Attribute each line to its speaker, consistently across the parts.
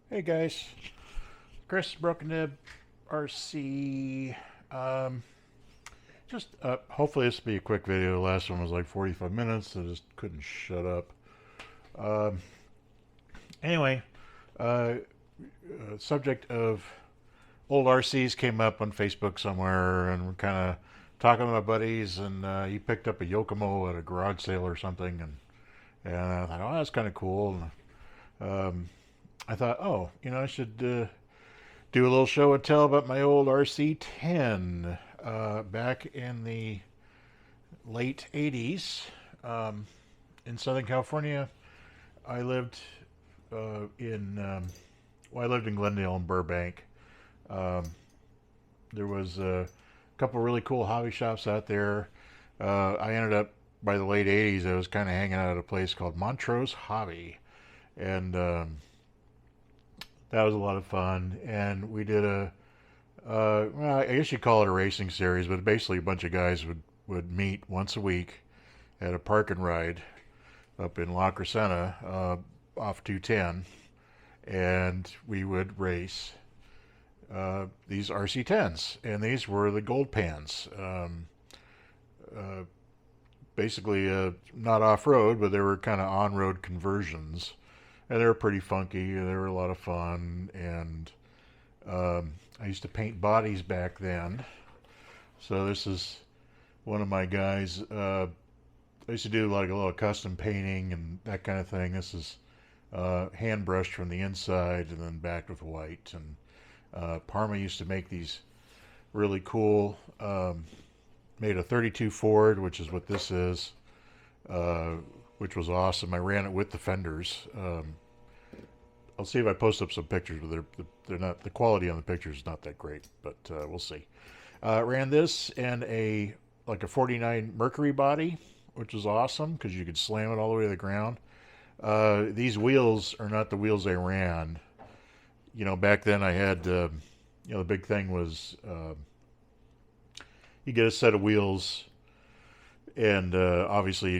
Speaker 1: Hey guys, Chris Broken Nib RC. Um, just hopefully this will be a quick video. The last one was like 45 minutes. I just couldn't shut up. Um, anyway, uh, subject of old RCs came up on Facebook somewhere, and we're kind of talking to my buddies, and he picked up a Yokomo at a garage sale or something, and I thought, oh, that's kind of cool. And, I thought, oh, I should do a little show and tell about my old RC10 back in the late 80s in Southern California. I lived I lived in Glendale and Burbank. Um, there was a couple really cool hobby shops out there. I ended up, by the late 80s, I was kind of hanging out at a place called Montrose Hobby. And that was a lot of fun. And we did well, I guess you call it a racing series, but basically a bunch of guys would meet once a week at a park and ride up in La Crescenta off 210, and we would race these RC10s, and these were the gold pans. Uh, Basically, not off road, but they were kind of on road conversions, and they were pretty funky. They were a lot of fun, and I used to paint bodies back then. So this is one of my guys. I used to do like a little custom painting and that kind of thing. This is hand brushed from the inside and then backed with white. And Parma used to make these really cool. Made a 32 Ford, which is what this is, uh, which was awesome. I ran it with the fenders. I'll see if I post up some pictures, but they're not, the quality on the pictures is not that great, but we'll see. Ran this and a 49 Mercury body, which was awesome because you could slam it all the way to the ground. These wheels are not the wheels I ran. Back then I had, the big thing was you get a set of wheels, and obviously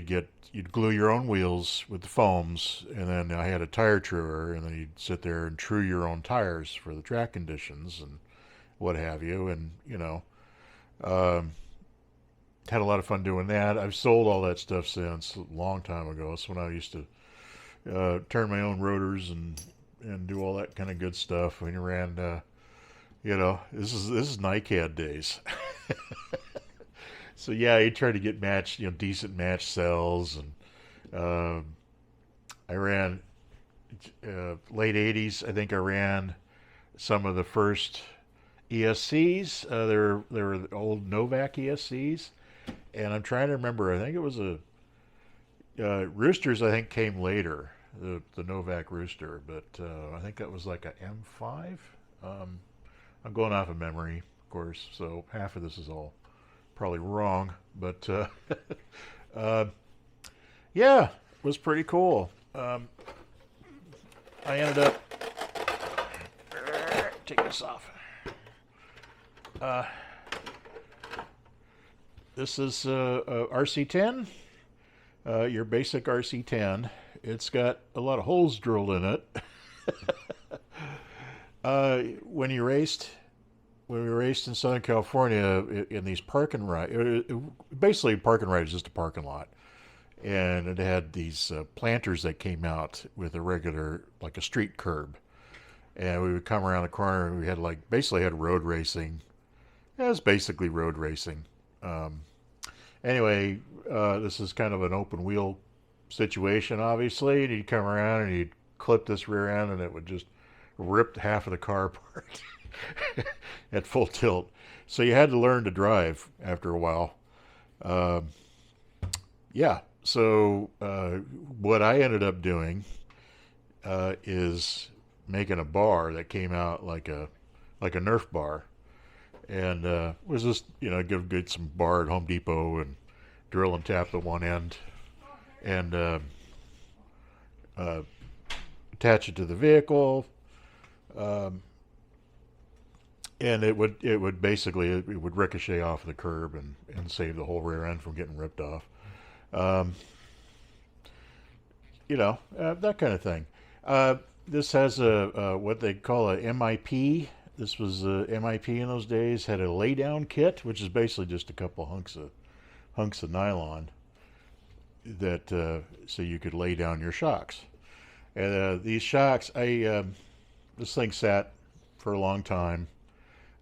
Speaker 1: you'd glue your own wheels with the foams, and then I had a tire truer, and then you'd sit there and true your own tires for the track conditions and what have you, and um, had a lot of fun doing that. I've sold all that stuff since a long time ago. It's when I used to turn my own rotors and do all that kind of good stuff. When you ran, this is NICAD days. So yeah, he tried to get decent match cells, and I ran late '80s. I think I ran some of the first ESCs. They were the old Novak ESCs, and I'm trying to remember. I think it was a Roosters. I think came later, the Novak Rooster, but I think that was like a M5. I'm going off of memory, of course, so half of this is all probably wrong, but uh, yeah, it was pretty cool. I ended up take this off. Uh, this is RC10, your basic RC10. It's got a lot of holes drilled in it. When we raced in Southern California in these park and ride, basically park and ride is just a parking lot, and it had these planters that came out with a regular, like a street curb, and we would come around the corner, and we had basically had road racing. It was basically road racing. Um, anyway, this is kind of an open wheel situation, obviously, and you'd come around and you'd clip this rear end, and it would just rip half of the car apart at full tilt. So you had to learn to drive after a while. Um, yeah. So what I ended up doing is making a bar that came out like a Nerf bar, and was just get some bar at Home Depot and drill and tap the one end, and uh, attach it to the vehicle. Um, and it would basically it would ricochet off the curb and save the whole rear end from getting ripped off. Um, that kind of thing. This has a what they call a MIP. This was a MIP in those days. Had a lay down kit, which is basically just a couple hunks of nylon that so you could lay down your shocks. And these shocks, this thing sat for a long time.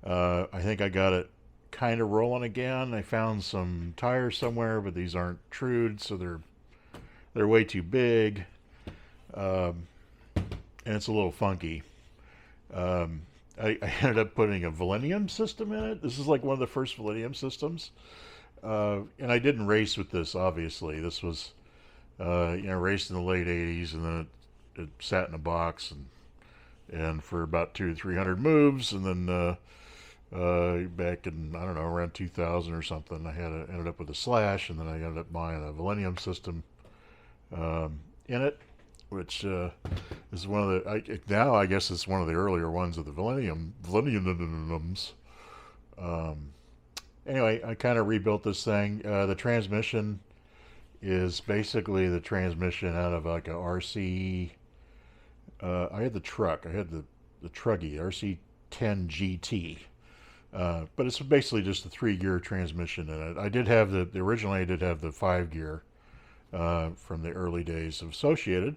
Speaker 1: I think I got it kind of rolling again. I found some tires somewhere, but these aren't trued, so they're way too big, um, and it's a little funky. I ended up putting a Millennium system in it. This is like one of the first Millennium systems, and I didn't race with this. Obviously, this was raced in the late '80s, and then it sat in a box and for about 200 to 300 moves, and then back in, I don't know, around 2000 or something, ended up with a Slash, and then I ended up buying a Millennium system in it, which is one of now I guess it's one of the earlier ones of the Millenniums. Anyway, I kind of rebuilt this thing. The transmission is basically the transmission out of like a RC. I had the truck. I had the Truggy RC10 GT. But it's basically just a 3-gear transmission in it. I did have originally I did have the 5-gear from the early days of Associated.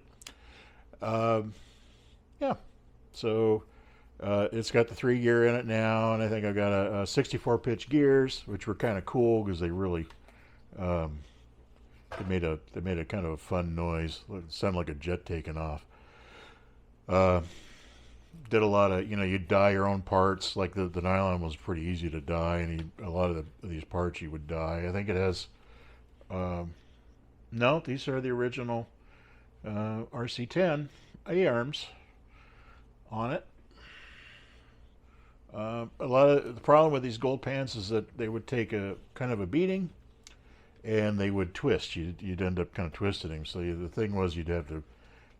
Speaker 1: Yeah, so it's got the 3-gear in it now, and I think I've got a 64 pitch gears, which were kind of cool because they really they made a kind of a fun noise. It sounded like a jet taking off. Did a lot of, you'd dye your own parts. Like the nylon was pretty easy to dye, and a lot of these parts you would dye. I think it has, no, these are the original RC10 I arms on it. A lot of the problem with these gold pans is that they would take a kind of a beating, and they would twist. You'd end up kind of twisting them. So the thing was, you'd have to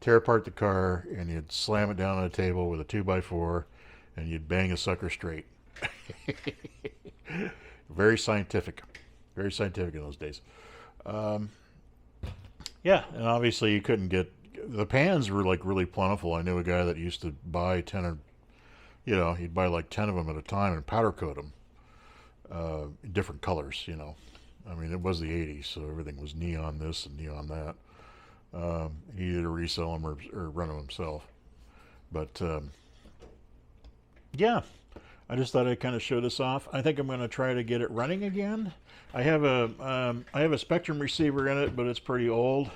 Speaker 1: tear apart the car, and you'd slam it down on a table with a 2x4, and you'd bang a sucker straight. Very scientific in those days. Yeah, and obviously you couldn't get, the pans were like really plentiful. I knew a guy that used to buy 10 or, he'd buy like 10 of them at a time and powder coat them in different colors. I mean, it was the 80s, so everything was neon this and neon that. He either resell them or run them himself. But yeah, I just thought I'd kind of show this off. I think I'm going to try to get it running again. I have a Spectrum receiver in it, but it's pretty old.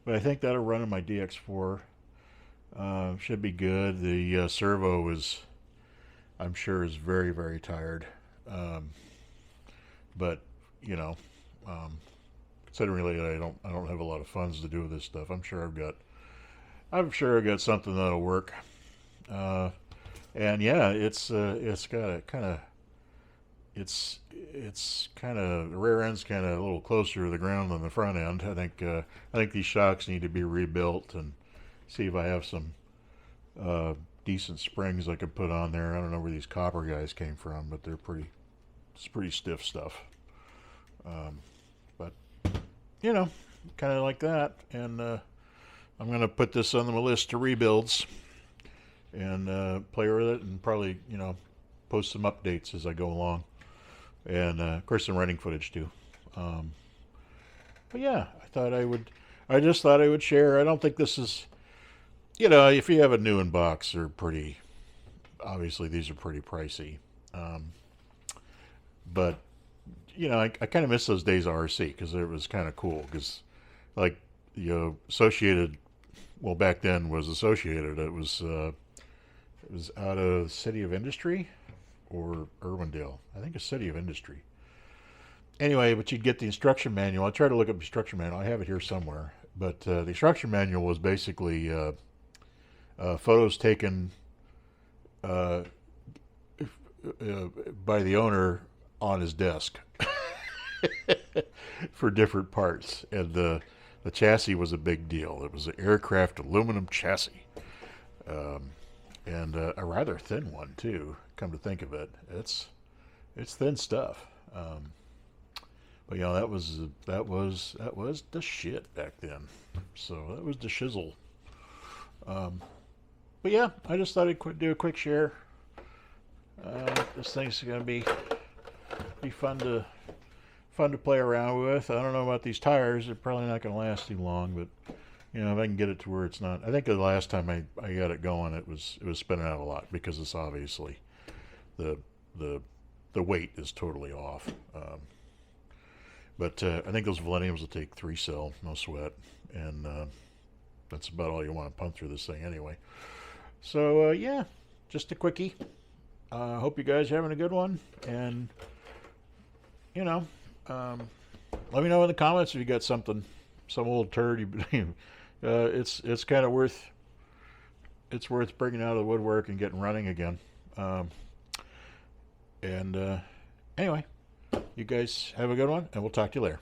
Speaker 1: But I think that'll run in my DX4. Should be good. The servo I'm sure, is very, very tired. But considering that I don't have a lot of funds to do with this stuff, I'm sure I've got something that'll work. And yeah, it's got a kind of the rear end's kind of a little closer to the ground than the front end. I think these shocks need to be rebuilt and see if I have some decent springs I could put on there. I don't know where these copper guys came from, but it's pretty stiff stuff. But kind of like that. And I'm going to put this on the list to rebuilds and play with it, and probably post some updates as I go along, and of course some running footage too. But yeah, I just thought I would share. I don't think this is, if you have a new in box, they're pretty, obviously these are pretty pricey. But I kind of miss those days of RC because it was kind of cool. Because like Associated, well, back then was Associated. It was out of the City of Industry or Irwindale. I think a City of Industry. Anyway, but you'd get the instruction manual. I tried to look up the instruction manual. I have it here somewhere. But the instruction manual was basically photos taken by the owner on his desk for different parts. And the chassis was a big deal. It was an aircraft aluminum chassis. And a rather thin one too. Come to think of it, it's thin stuff. But that was the shit back then. So that was the shizzle. But yeah, I just thought I'd do a quick share. This thing's gonna be fun to play around with. I don't know about these tires; they're probably not gonna last too long, but you know, if I can get it to where it's not. I think the last time I got it going, it was spinning out a lot because it's obviously the the weight is totally off. But I think those Millenniums will take 3 cell, no sweat, and that's about all you want to pump through this thing anyway. So yeah, just a quickie. Hope you guys are having a good one, and you know, let me know in the comments if you got something, some old turd you. It's kind of worth bringing out of the woodwork and getting running again. And anyway, you guys have a good one, and we'll talk to you later.